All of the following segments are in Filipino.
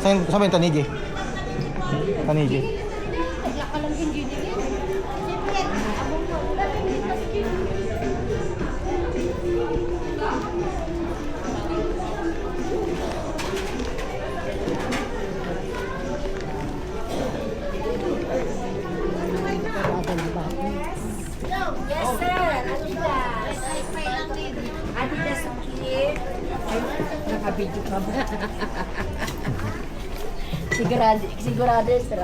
Saan ba yung Tanigi? Tanigi. Yes, sir. Adidas. Adidas ang kilit. Nakabidyo ka ba? Sigurado, sir.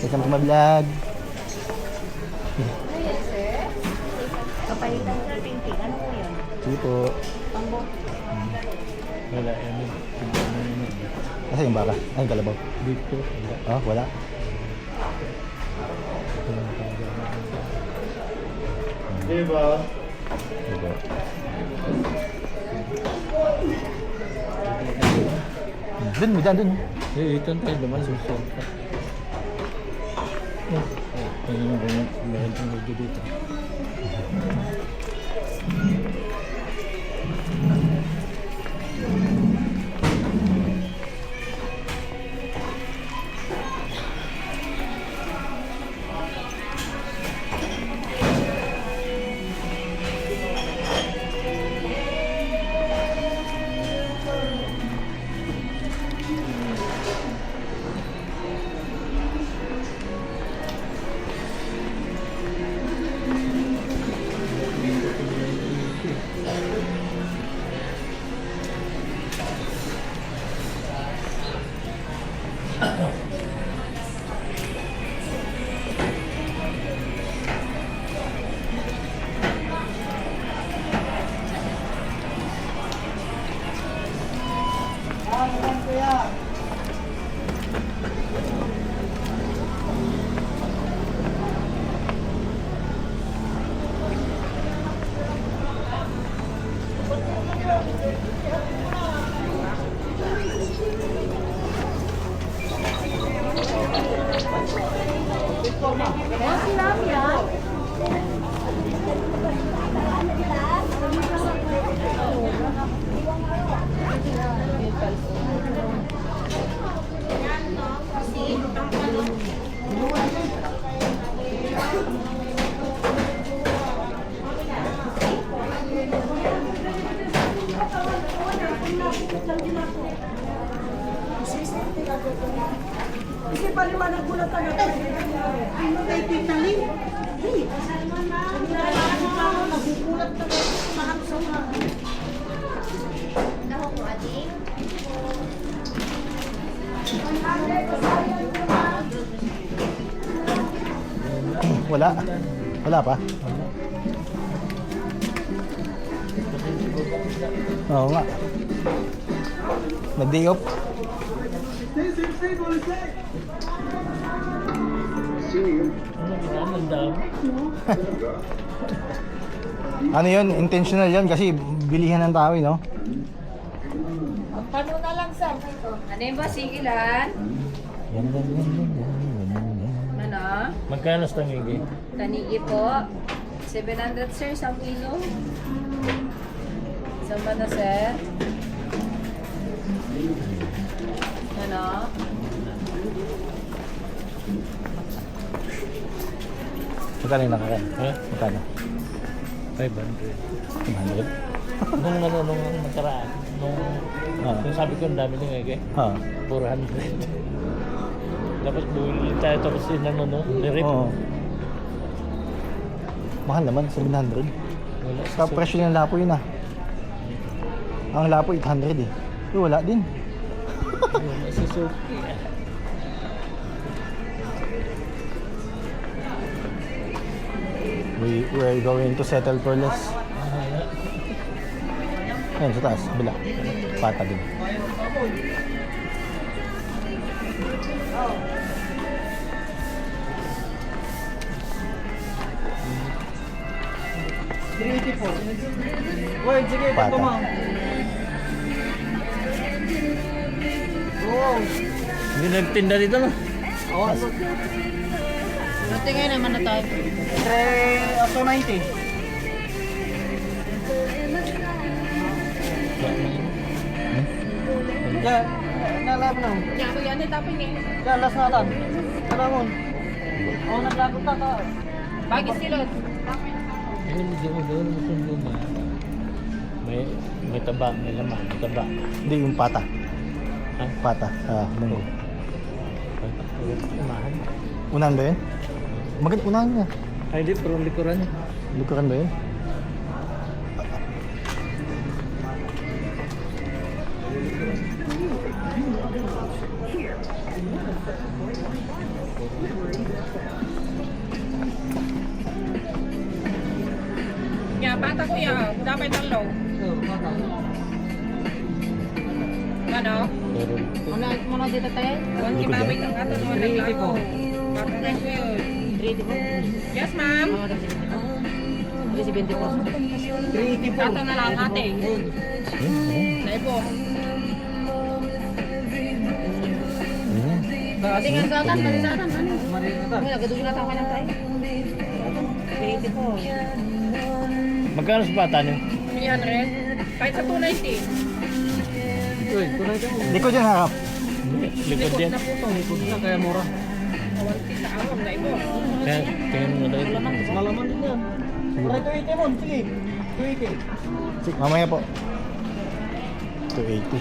Welcome to my vlog. Yes, sir. Kapalitan ng painting. Ano po yun? Sige po. Pambo. Wala yan. Kasi yung baka? Ay, yung kalabaw. Dito. Oh, wala. Diba? Diba? Dun, may daan dun. Eh, ito tayo naman susunod pa. Ayun yung meron yung medyo dito. Kasi paliwanag ko lang talaga. Ano tayo titaling? Hindi. Nagugulat na mahal sa mga. Nahong mo, ading? Wala. Wala pa? Oo nga. Nag-day off. Ano ang dami? Ano yun? Intentional yun kasi bilihan ng tao, no? Paano na lang, sir? Ano yung basigilan? Ano? Magkano sa tangigi? Tanigi po. 700, sir, 1 kilo. Saan ba na, sir? Ano? Magkano yung nakakain? Ha? Magkano? 500. 100? Nung nakaraan. Nung sabi ko ang dami ng ege. Ha? 400. Tapos bumili tayo tapos nirip. Oo. Mahal naman, 700. Wala Sa presyo ng lapo yun ah. Ang lapo 800 eh. Wala din. Wala sa Suki. We're going to settle for less. Ayun, sa taas, bila. Pata din. Wait, sige, Pata. Hindi nagtinda dito no? Tingnan naman na tayo. 3 90. Yan, nalaman na. Kaya ko yan, tapos niya. Yan, last na lang. Alamon. Oo, naglakot na ka. Bagis silot. Ayun, hindi mo doon sundo mo. May taba, may laman, may taba. Hindi, yung pata. Ha? Pata. Munggo. Umahan. Unahan ba yun? Maganda, unahan niya. Ay, di, pero likuran. Likuran ba yun? Kaya bata ko yan, dapat talo. Ano? Pero, Muna dito tayo? Huwag Hindi ko kimamay ng ato naman naglago. Bata na ko yun. Yes, ma'am. Ato na lang ate. Naibo. Tingnan sa atan, malisatan. Ano? Nagadugulat ako ng tayo. magkano sa bata niyo? 300. Kahit sa 290. Uy, tunay ka mo. Likod yan, harap. Likod yan. Na po to. Likod na, kaya mura. Kawanti sa awam, naibo. Kaya, tingnan mo tayo. Malaman din yan. Try 280 mo, sige. 280. Sige, mamaya po. 280.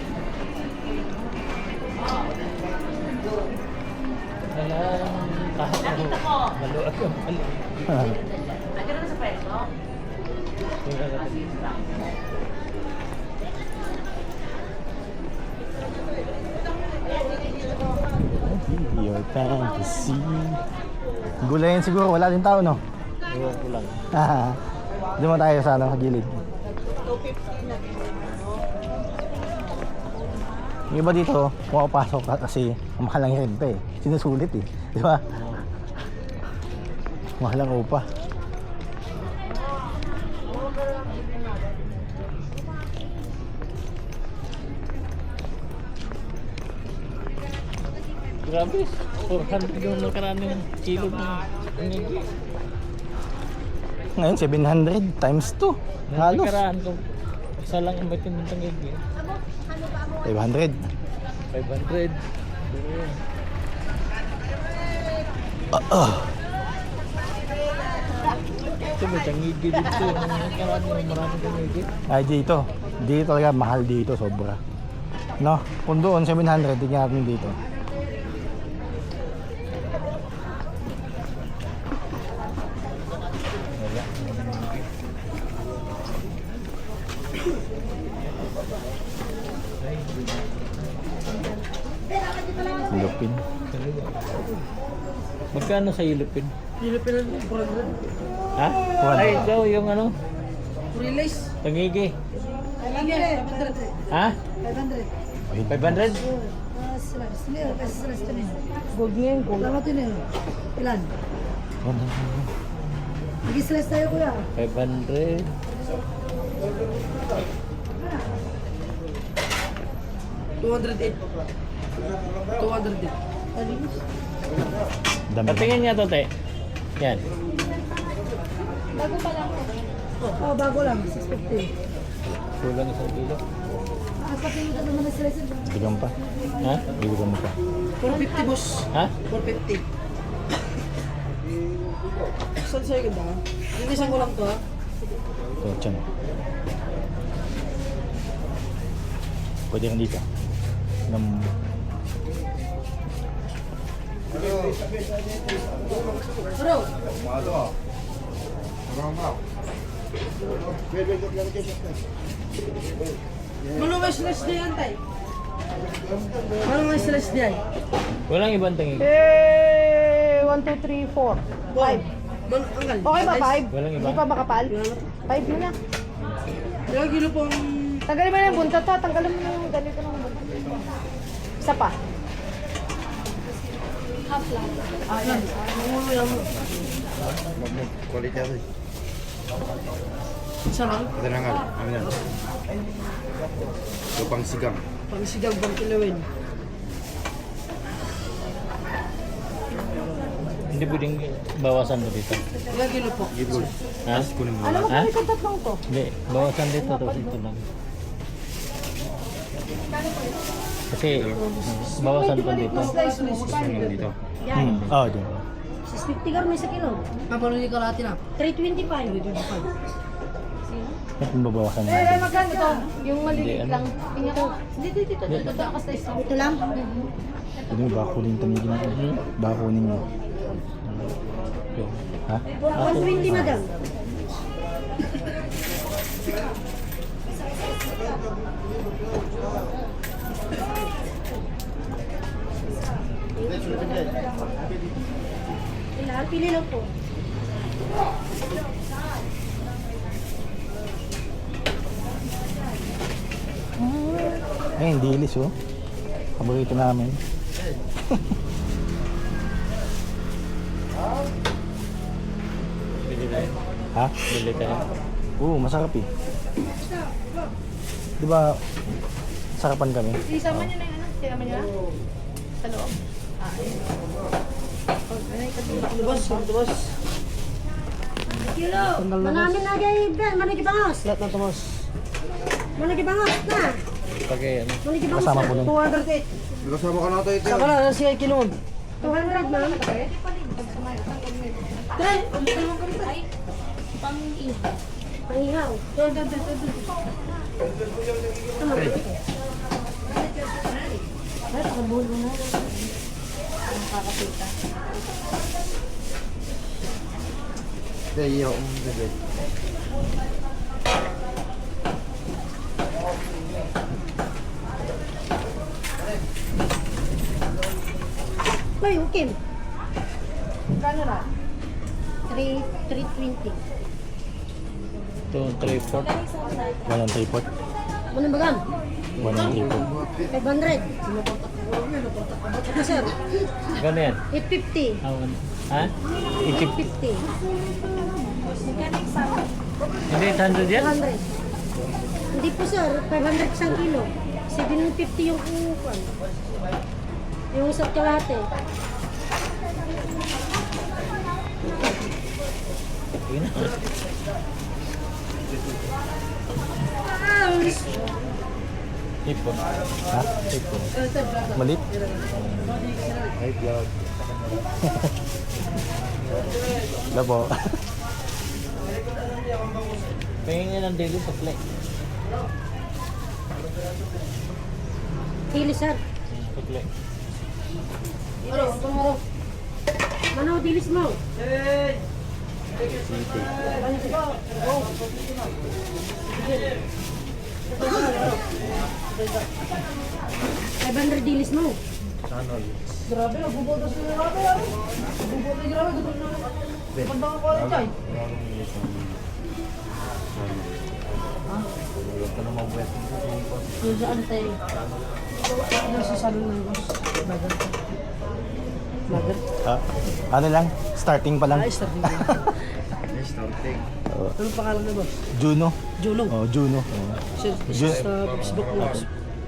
Nakita ko. Maluag yung pali. Nandiyan na sa preso? Your fantasy. Gulayan siguro, wala din tao, no? Iwan ko lang. Doon mo tayo sa ano, sa gilid. Yung iba dito, pumapasok ka kasi mahal ang renta eh. Sinusulit eh. Di ba? Mahal ang upa. Grabe, 400 yung nakaraan yung kilo ng ngigi. Ngayon, 700 times 2. Halos. Nakaraan ko, isa lang ang batin ng ngigi. 500. 500. Ito may tangigi dito. Yung nakaraan yung maraming tangigi. Ay, dito. Dito talaga, mahal dito, sobra. No? Kung doon, 700, tingnan natin dito. Lupin. Magkano sa ilupin? Pilipin lang 400. Ha? Ay, ikaw yung ano? Release. Tangigi. 500. Ha? 500. 500? Gold ngayon, gold. Lamat yun eh. Ilan? Nag-stress tayo kuya. 500. $208. Dami. Patingin niya to, te. Yan. Bago pa lang. Oh, bago lang. 650. Kulang isang kilo. Sa pinita naman na stress. Bigyan pa. Ha? Bigyan mo pa. 450 boss. Ha? 450. Saan sa'yo ganda? Hindi isang ko lang to ha? Ito, tiyan. Pwede rin dito. Bro! Malungay stress niya yan, tay. Malungay stress niya. Walang ibang tangigi. 1, 2, 3, 4. 5. Anggal. Okay ba 5? Walang iba. Hindi pa makapal? 5 na. Ilang kilo pong... Tanggalin mo na yung buntot to. Tanggalin mo na yung ganito ng buntot. Isa pa. Half lang. Yan. Nangulo yan. Quality ako eh. Isa lang. Ito na nga. Ano yan? Lupang sigang. Pangsigang bang kilawin. Hindi pwedeng bawasan mo dito. Ilang kilo po? Gibol. Ha? Kunin mo. Alam mo Ha? kung may tatlong to? Hindi, bawasan dito. Tapos ito lang. Kasi bawasan ko dito. Dito. Yan. Oh, dyan. 650 gar may sa kilo. Paano yung kalahati na? 325. Ba't yung babawasan na? Magkano to? Yung maliliit lang. Tingnan ko. Dito. Ito lang. Ito yung baka kunin tamigin natin. Baka kunin mo. Ha? 120 madam. Ilan? Pili lang po. Ayun, dilis oh. Paborito namin. Bili tayo. Ha? Bili tayo. Oo, masarap eh. Di ba, sarapan kami? Isama niyo na yung ano? Sinama niyo na? Sa loob. Kilo. Manamin na gay Ben. Manigibangos. Lahat na tumas. Manigibangos na. Pagay ano. Manigibangos Kasama na. po nun. 208. Kasama ka na ito ito. Saka na siya kilon. 200 ma'am. Pangihaw. Ay, pakabulo na. Kaya iyo ang bebe. Ay, okay. Kano na? 320. 2, 3, 4. 1 and 3 pot. Ano ba gan? 1 and 3 pot. 500. Ito sir, Gano'n yan? 850. Awan. Ha? 80. 850. Hindi 800 yan? 100. Hindi po sir, 500 isang kilo. 750 yung upan. Yung isa't kalahati. Sige na. Ipon. Ha? Ipon. Malit? Ay, vlog. Wala po. Pahingin ng daily supply. Dili sir. Supply. Manaw dilis mo. Ay, 500 dilis mo. Grabe, nagbubotos na grabe. Nagbubotos na grabe. Pagdang ko rin dyan. Yung saan tayo? Yung sa salon ng boss. Bagat. Bagat. Ha? Ano lang? Starting pa lang. Ay, starting. Starting. Anong pangalan na boss? Juno. Juno. Oh, Juno. Oh. Sa Facebook mo.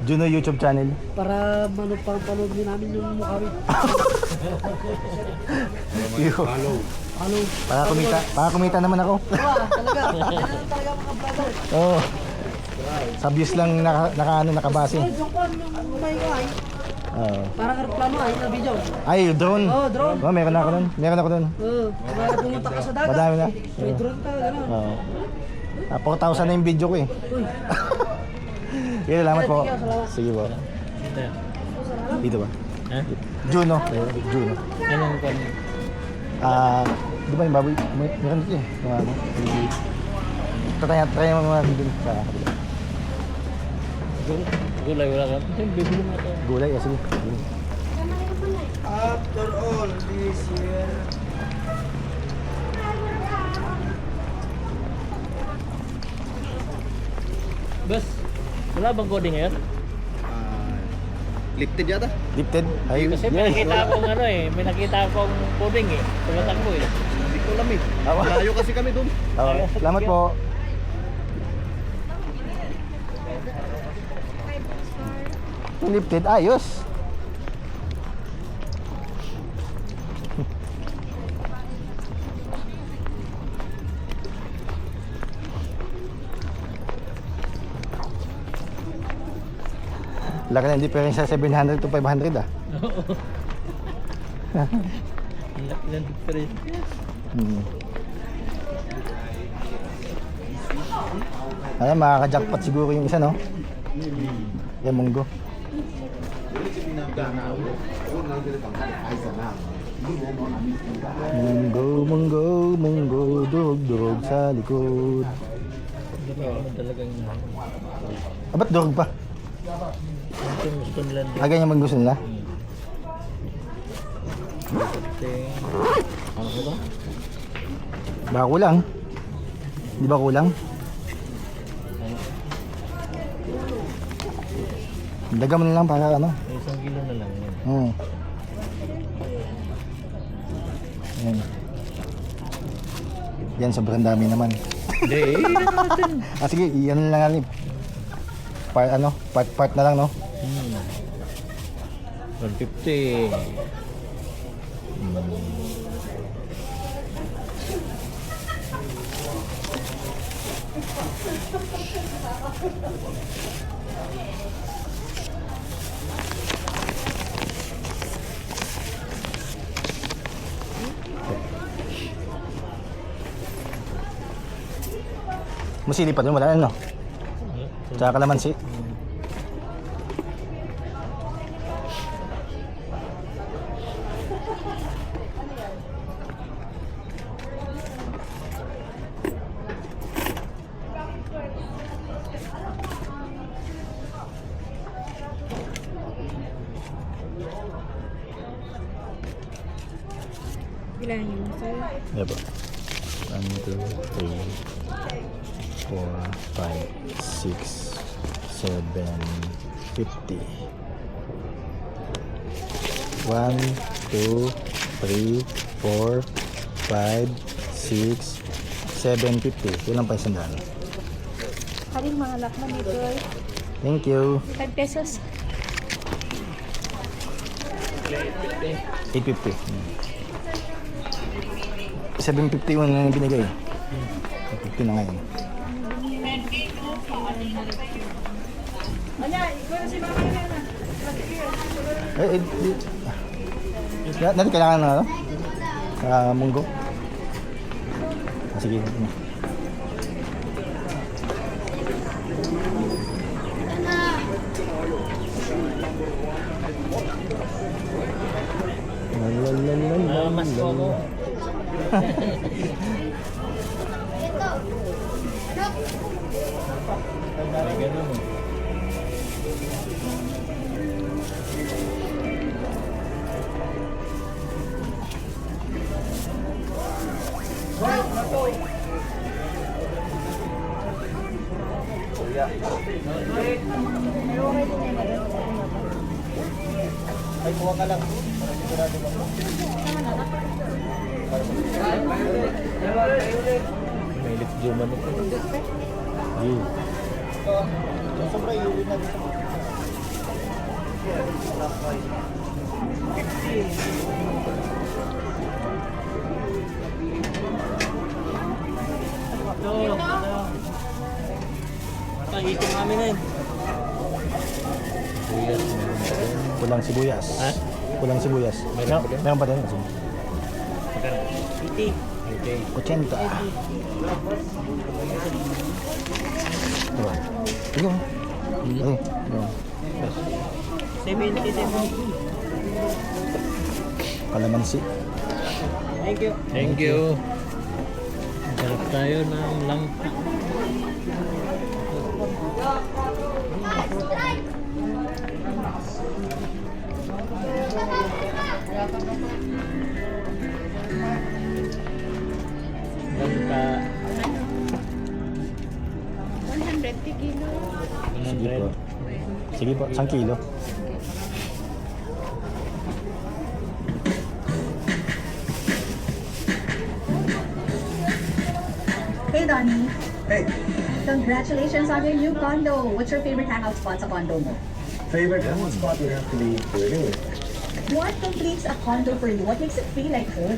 Juno YouTube channel. Para panood din namin yung mukha rin. Follow. Ano? Para kumita naman ako. Talaga. Ganun talaga mga brother. Oo. Sa views lang nakabase. Ay, yung kwan, yung may ay. Oo. Parang aeroplano ay na video. Ay, drone. Oh, drone. Oh, meron ako nun. Meron ako nun. Para pumunta ka sa dagat. Madami na. May drone ka, gano'n. Oo. 4,000 na yung video ko eh. Uy, Sige, salamat po. Sige po. Dito ba? Ha? Juno. Juno. Anong kwan? Di ba yung baboy? Meron dito eh. Mga ano. Try mo mga dun sa kabila. Gulay wala ka. Bibili mo ito. Gulay, sige. After all this year. Bas, wala bang coding ngayon? Lifted yata? Lifted? Ay, Kasi may nakita akong ano eh, may nakita akong coding eh. Tumatakbo eh. Hindi ko alam eh. Tama. Layo kasi kami dun. Salamat po. Lifted, ayos. Laki ng difference sa 700 to 500 ah. Oo. Ang laki ng difference. Hmm. Alam, makaka-jackpot siguro yung isa, no? Yan, munggo. Munggo, munggo, munggo, durog-durog sa likod. Hindi pa naman talagang Ah, ba't durog pa? gusto nila Ah, ganyan man gusto nila? ano ko ba? Baka kulang. Di ba kulang? Daga mo na lang para ano. Isang kilo na lang yun. Yan. Yan, sobrang dami naman. Hindi, Ah, sige, iyan na lang natin. Part na lang, no? 150. Masili pa dun, wala na, no? Tsaka kalamansi. Ilan yun, sir? Yan po. 1, 2, 3, 4, 5, 6, 7, 50. 1, 2, 3, 4, 5, 6, 7, 50. Kulang pa isang daan. Kaling mga lakman nito ay Thank you. 5 pesos. 850. 751 na yung binigay. 50 na ngayon. Natin kailangan ng ano? Munggo. Ah, sige. Mas ko ako. May ganun eh. Ay, kuha ka lang. May lip juman ito. Yeah. Sobra yun na. Ang ito namin na yun. Kulang sibuyas. Ha? Kulang sibuyas. Meron pa din. 80. Okay. 80. Diba? Ito. Ay, diba? 70. Kalamansi. Thank you. Thank you. Sarap tayo ng langka. Langka. 100 kilo. Sige po. Sige po, 1 kilo. Hey, Donnie. Hey, Congratulations on your new condo. What's your favorite hangout spot sa condo mo? favorite spot would have to be living with. What completes a condo for you? What makes it feel like home?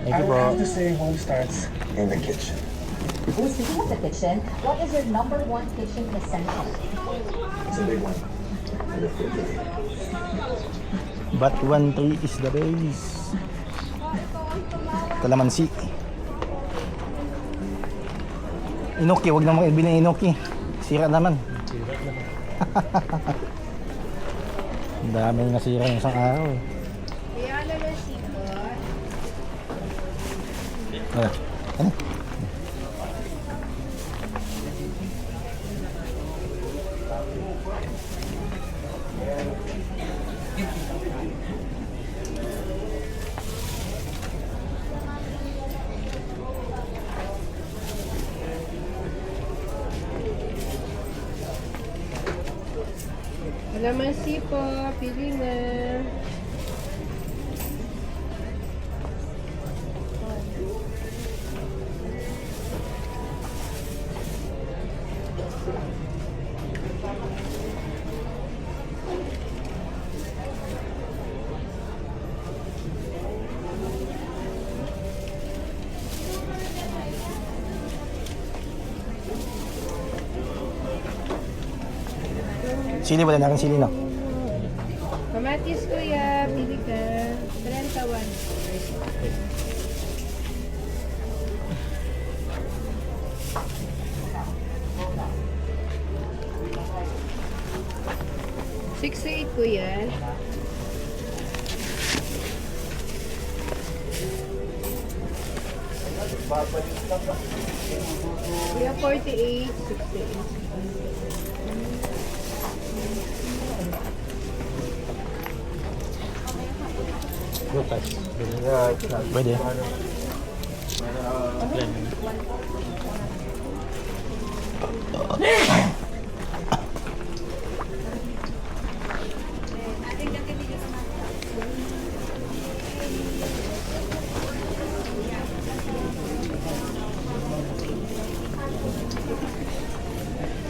Thank you po. say home starts in the kitchen. Oh, speaking of the kitchen, what is your #1 kitchen essential? It's a big one. But 1-3 is the base. Kalamansi. Inoki, wag naman ibili ng inoki. Sira naman. Ang dami nga sira ng isang araw eh. Ano? Ano? Kalamansi po, pili na. Sili, wala na akong sili, no? Kamatis kuya, pili ka. 31. $68 kuya. Kuya, 48, 68. Bukas. Pwede.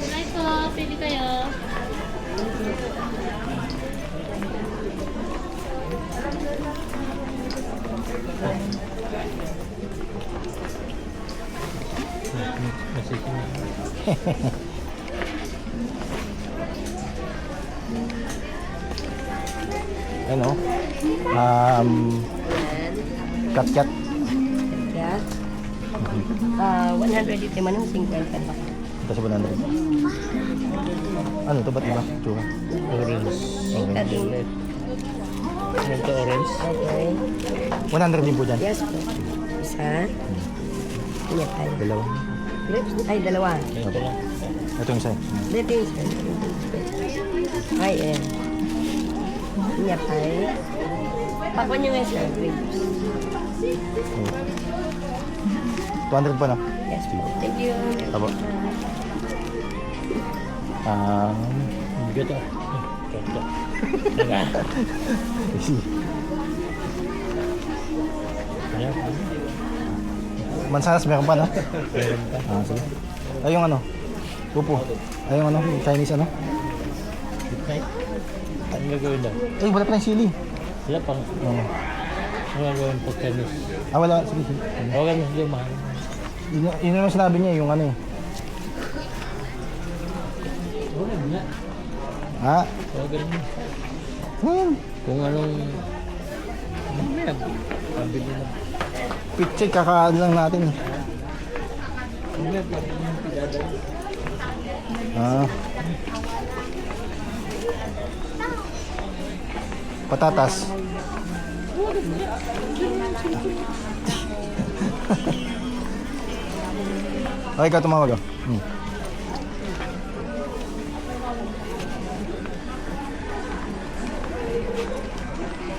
Hi po, pili kayo. Ano? Kat-kat. Yes. 100 ito man ng 50 ba? Ito sa 100. Ano ito? Ba't iba? Tsura. Orange. Kading. Ano to, orange? Okay. 100 din po dyan. Yes po. Isa. Iya tayo. Dalawa. Ay, dalawa. Ito lang. Ito yung isa. Dito yung isa. Ay, eh. Iya tayo. Pakwan nyo nga isa. Grapes. 200 pa, no? Yes po. Thank you. Tabo. Good ah. Ito. Easy. Ayan. Mansanas meron pa, no? Meron pa. Sige. Ay, yung ano? Pupo. Ay, yung ano? Yung Chinese ano? Midnight. Ano gagawin daw? Ay, wala pa yung sili. Wala pang. Oo. Ano gagawin pag tennis? Wala. Sige, sige. Huwag mo sila mahal. Yun yung sinabi niya, yung ano eh. Wala nga. Ha? Huwag mo. Kung anong... Ano pabili na. Pitchik, kakaan lang natin eh. Patatas. Okay, ikaw tumawag oh.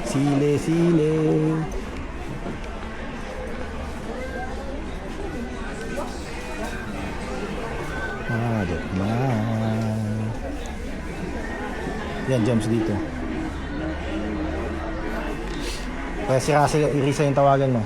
Sile, sile. Yan, gems dito. Kaya si Russell, Irisa yung tawagan mo.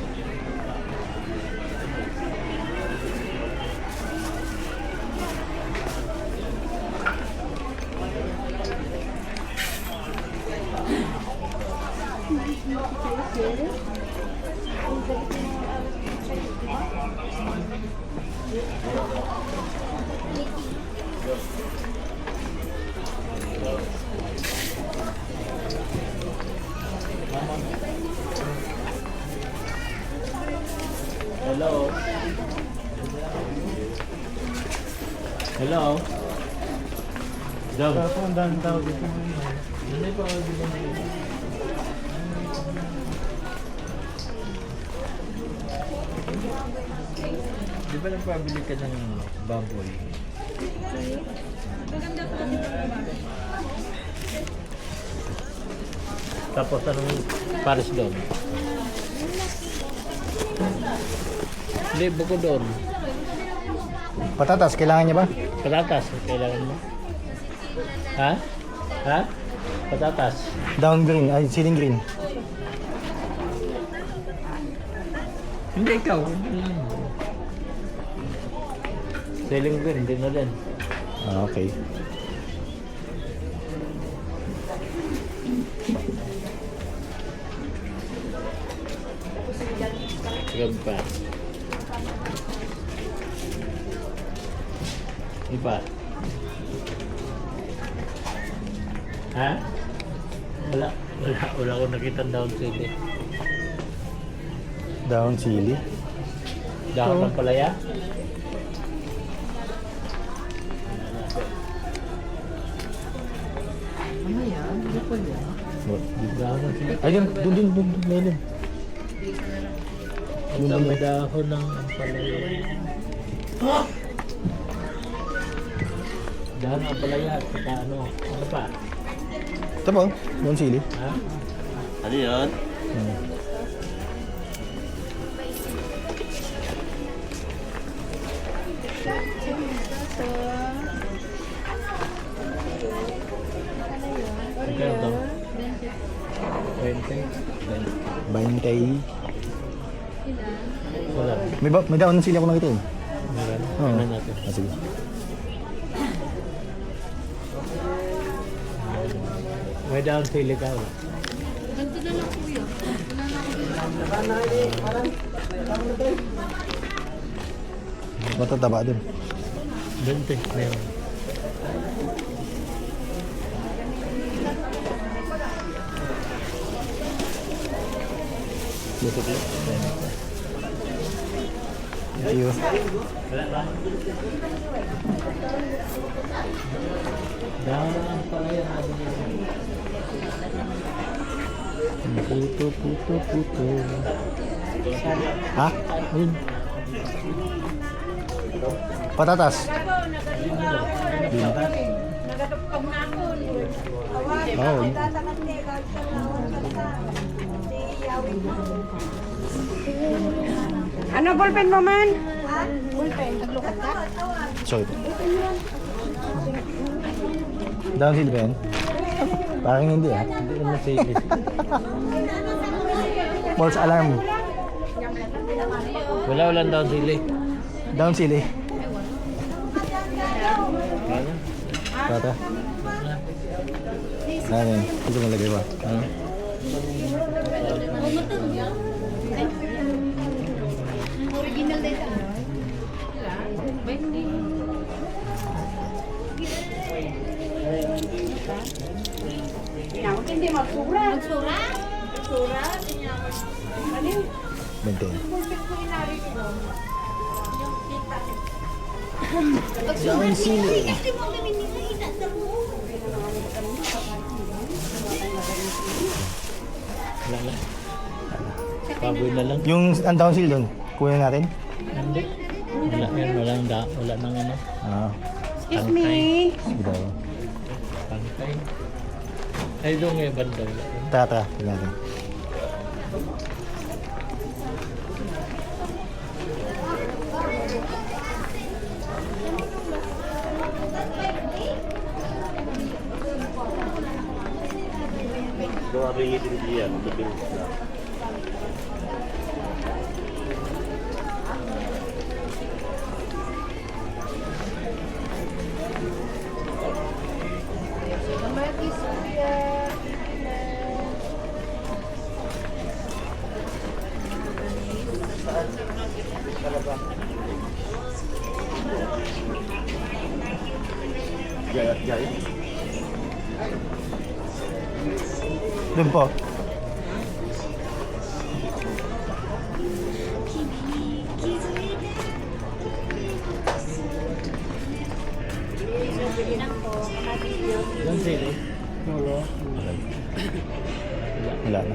Hello? Dog. Ang dami tao dito. Ano pa dito? Di ba nagpabili ka ng baboy? Tapos anong pares doon? Hindi, buko doon. Patatas, kailangan niya ba? Patatas, kailangan mo? Ha? Ha? Patatas. Down green, ay ceiling green. Hindi ikaw. Hindi lang. Selling green, hindi na din. Ah, okay. Sigam pa. Iba. Ha? Wala ko nakita down sili. Down sili. Dahon ng palaya? Dahon ng sili. Ayun, dun, Melon. Ang may dahon ng palaya. Dahon ng palaya. Saka ano? Ano pa? Ito po, down sili. Ha? Ano yun? Magkano daw? 20? 20. Wala. May down ng sili ako nakita eh. Meron. Oo. Tingnan natin. Ah, sige. May down sili ka. Wala. Matataba dun. 20. Meron. Thank you. Wala ba? Dahon ng palaya. Puto. Ha? Ayun. Patatas. Oh. Ano ballpen mo man? Sorry po. Down sili ba yan? Parang hindi ah. Hindi naman sili. False alarm. Wala down sili. Down sili. Wala. Tata. Ano yun? Ito malagay ba? Ano? Original data. Hindi magsura. Magsura? Magsura? Ano yun? 20. Down sili. Wala lang. Baboy na lang. Yung ang down sili doon, kunin natin? Hindi. Wala yan. Wala nang ano. Ah, Excuse me. sige daw. Pantay. Ay, doon nga banda. Tara, tingnan natin. Doon po. Yan sila. Wala na.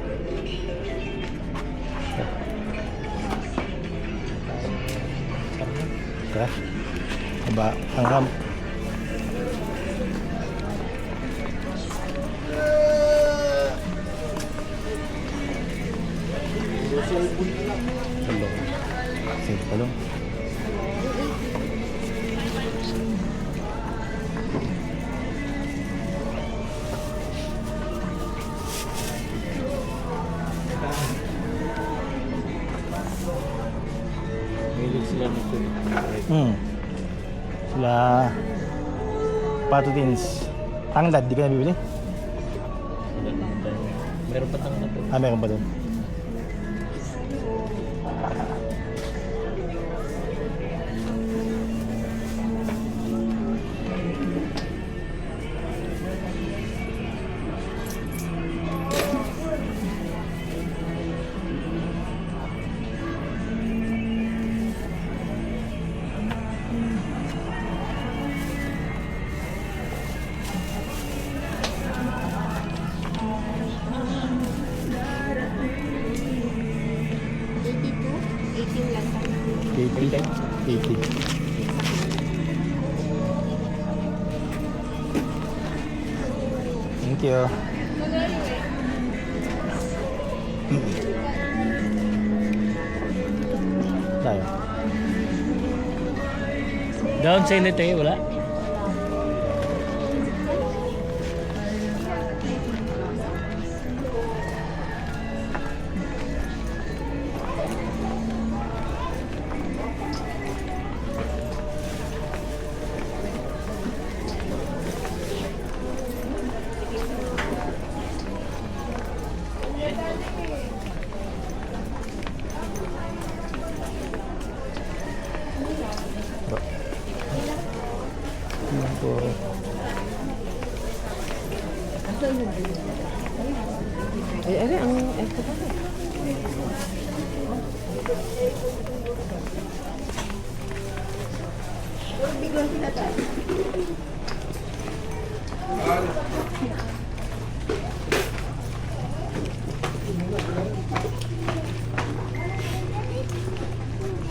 Tara. Aba, ang ramp. Talong. Sige, talong. Mahilig sila ng tubig. Sila patutins. Tanglad, di ka na bibili? Meron pa tanga na po. Ah, meron pa doon. $80. Thank you. Tayo. Down sa init eh, wala? Yan po. Ay, ang ito pa.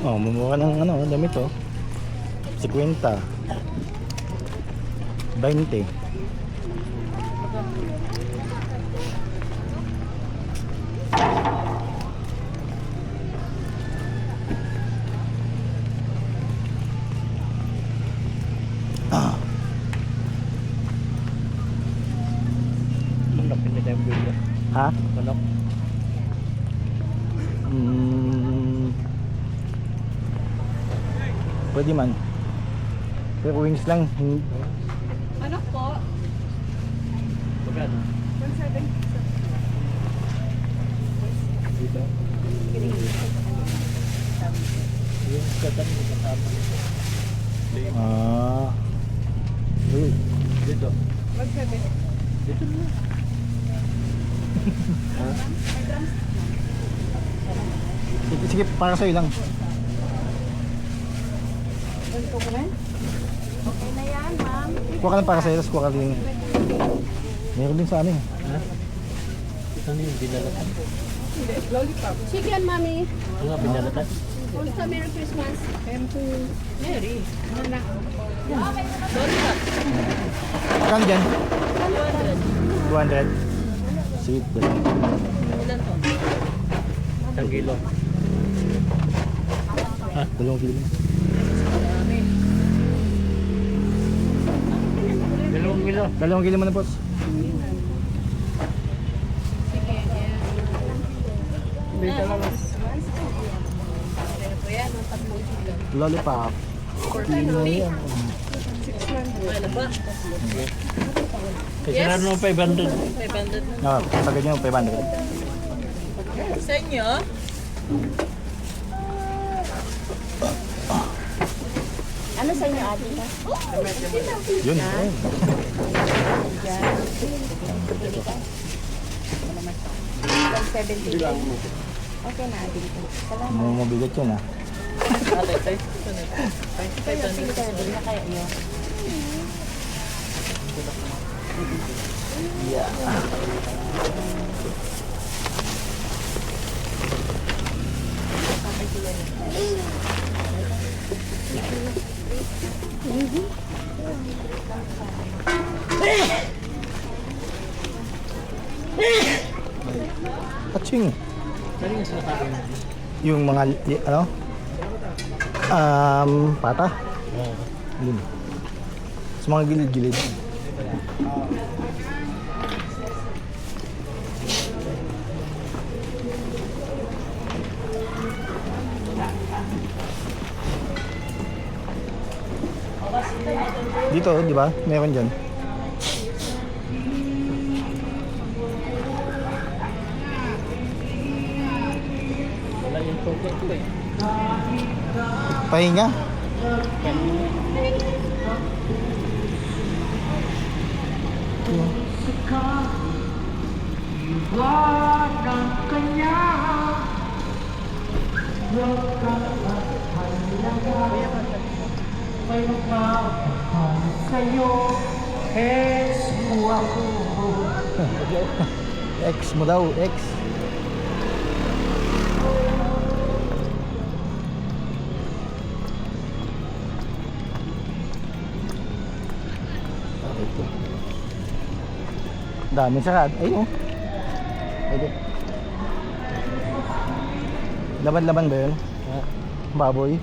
Oh, mumura ng ano, damit oh. 50. 20. Manok, hindi tayo bigla. Ha? Manok. Pwede man. Pero wings lang. Ano po? Magkano? 170. Dito. Yung katan mo kasama. Ah. Uy. Dito. 170. Dito mo. Sige, sige, para sa'yo lang. Ganito ko rin? Okay na yan, ma'am. Kuha ka lang para sa'yo, tapos kuha ka din. Meron din sa ano eh. Ha? Ano yung binalatan? Hindi, lollipop. Chicken, mami. Ano nga binalatan? Also, Merry Christmas. Merry. Ano na? Magkano dyan? 200. Sige, dali. Isang kilo. Ha? 2 kilo. 2 kilo. 2 kilo mo na, boss. Lollipop. Kilo yan. Kasi naroon mo 500. Ah, sagad nyo, 500. Sa inyo? Ano sa inyo, ate? Yun. Ayun. 170. Okay na, ate. Salamat. Mabigat yun ah. Ito na kaya yun. Kaching. Ano yung sinasabi mo? Yung mga, ano? Pata. Oo. Yun. Sa mga gilid-gilid. Dito, di ba? Meron dyan. Wala yung token ko eh. Pahinga. Ex mo daw, ex. Dami sarad. Ayun oh. Pwede. Laban-laban ba yun? Baboy.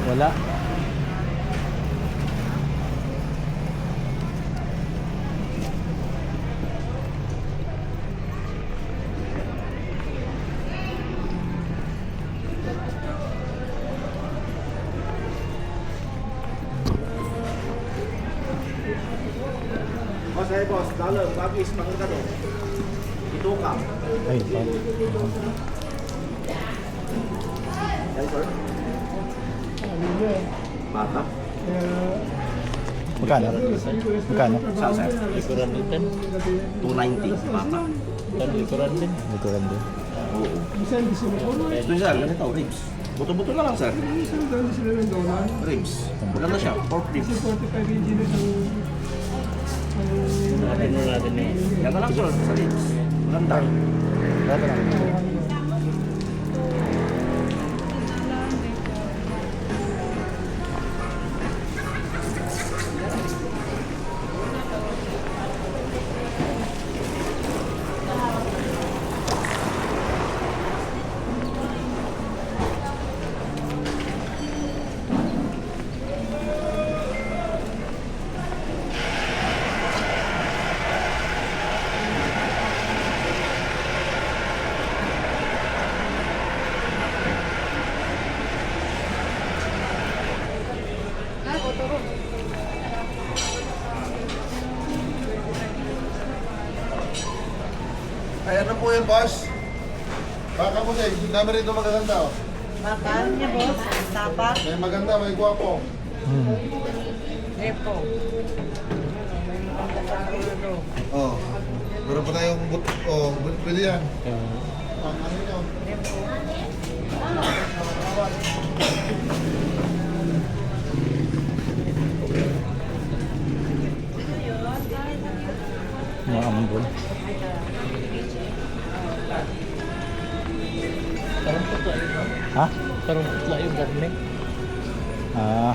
Wala. Boss, ay boss, dollar, bagis, pangkat eh. Ito ka. Ay, pa. Yan, sir. Bata. Magkano? Magkano? Saan, sir? Likuran din din. 290, bata. Tan likuran din. Dito rin din. Oo. Ito, sir, ganito, ribs. Buto-buto na lang, sir. Ribs. Maganda siya, pork ribs. Natin mo natin eh. Yan na lang, sir, sa ribs. Maganda. Dito lang. Ay, ano po yan, boss? Baka mo din, dami rito magaganda, oh. Baka niya, boss. Tapat. May maganda, may gwapo. Repo. Oh. Meron pa tayong oh, pwede yan. Ah, Pang ano nyo? Mga ambon. Parang putla yun. Ha? Parang putla yung garne. Ah.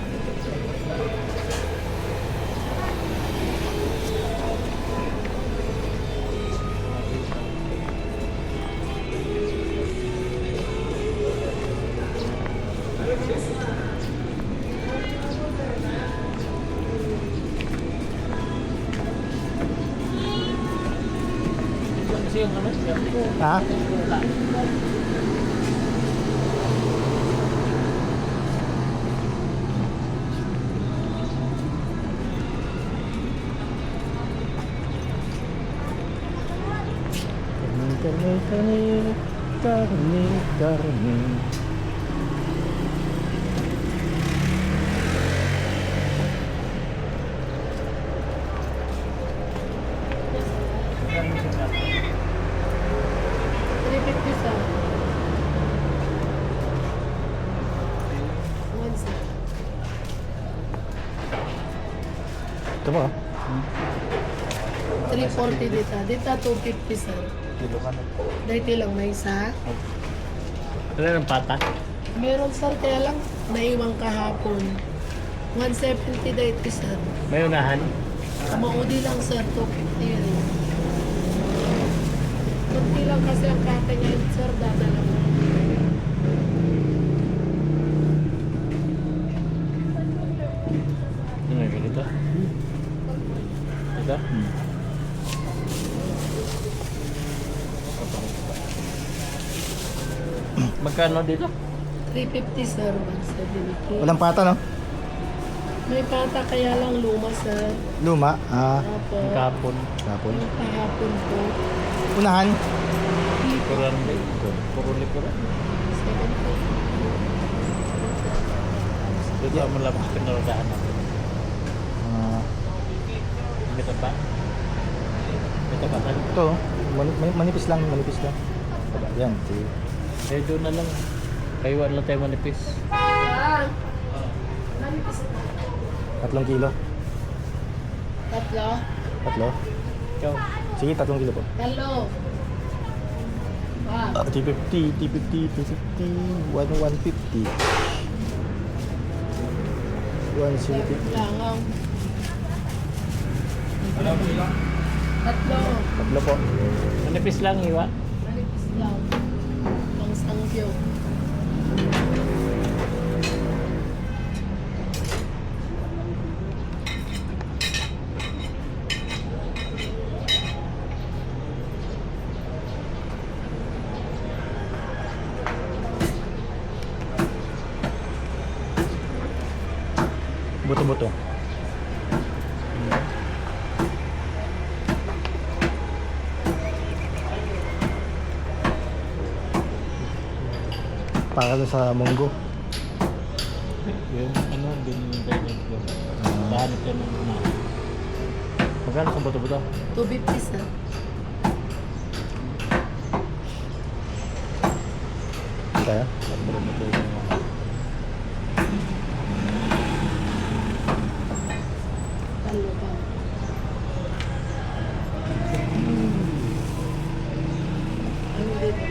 Kasi yung ano, yung Ha? Karne, karne, karne. Ito ba? 340 dito. Dito 250 sir. Dito lang may isa. Ano ng pata? Meron sir, kaya lang naiwang kahapon. 170 dito sir. May unahan? Kamaudi lang sir, 250 yun. Kunti lang kasi ang kata niya sir, dadala mo. Ano yung ganito? Ito? Magkano dito? 350 sir, 170. Walang pata, no? May pata kaya lang luma sir. Luma. Opo. Ang kapon. Kapon. Kahapon po. Unahan. Likuran din. Puro likuran. 70. Dito ang malabas pinaragaan natin. Ito ba? Ito ba? Ito, manipis lang, manipis lang. Yan, sige. Eh, doon na lang. Kaiwan lang tayo manipis. 3 kilo. Tatlo. 3? Ikaw. Sige, 3 kilo po. Talo. Ah. T50, T50, T50, 150. 150. Langaw. Tatlo. 3 po. Manipis lang, iwa. Manipis lang. Ang sangkyo. Buto-buto. Para doon sa munggo. Yung ano, binibigyan ko. Dahanap yan ng unahan. Magkano sa buto-buto? 250 sir. Kaya? Buto-buto yung Talo pa. Ano dito?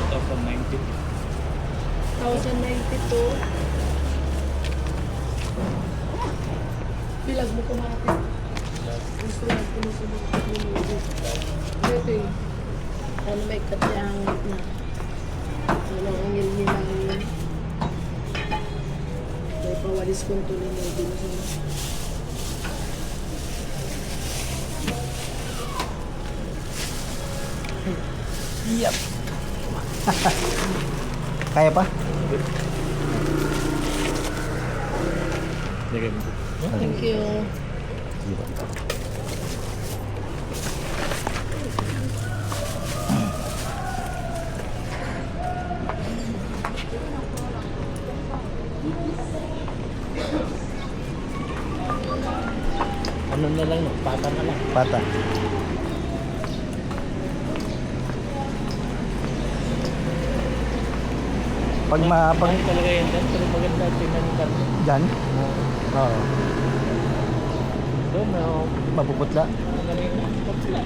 ito from 90. 1,092. Bilag mo kumapit. Gusto na sinusunod ko minuto. Ito eh. Ano may katyangit na. Ano ang ngil-ngilang yun. May pawalis kong tuloy na din sa Yep. Kaya pa? Lagay mo. Thank you. Sige po. Ano na lang, pata na lang. Pata. Pag Pag talaga yan dyan, pero maganda tingnan yung karne. dyan? Oo. Doon, Mapuputla. kanina, putla.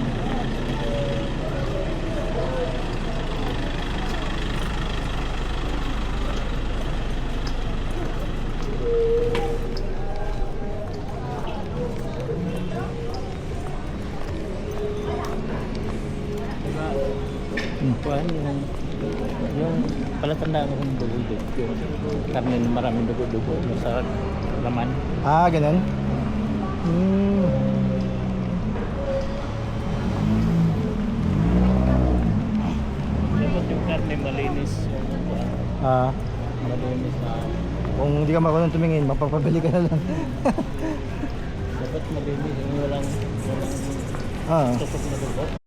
Kuhan, yung palatandaan kong dugo-dugo, yung karne na maraming dugo-dugo sa laman. Ah, ganun. Dapat yung karne malinis yung Ah, malinis na kung hindi ka marunong tumingin, mapapabili ka na lang. dapat malinis yung walang Ah, tutok na dugo.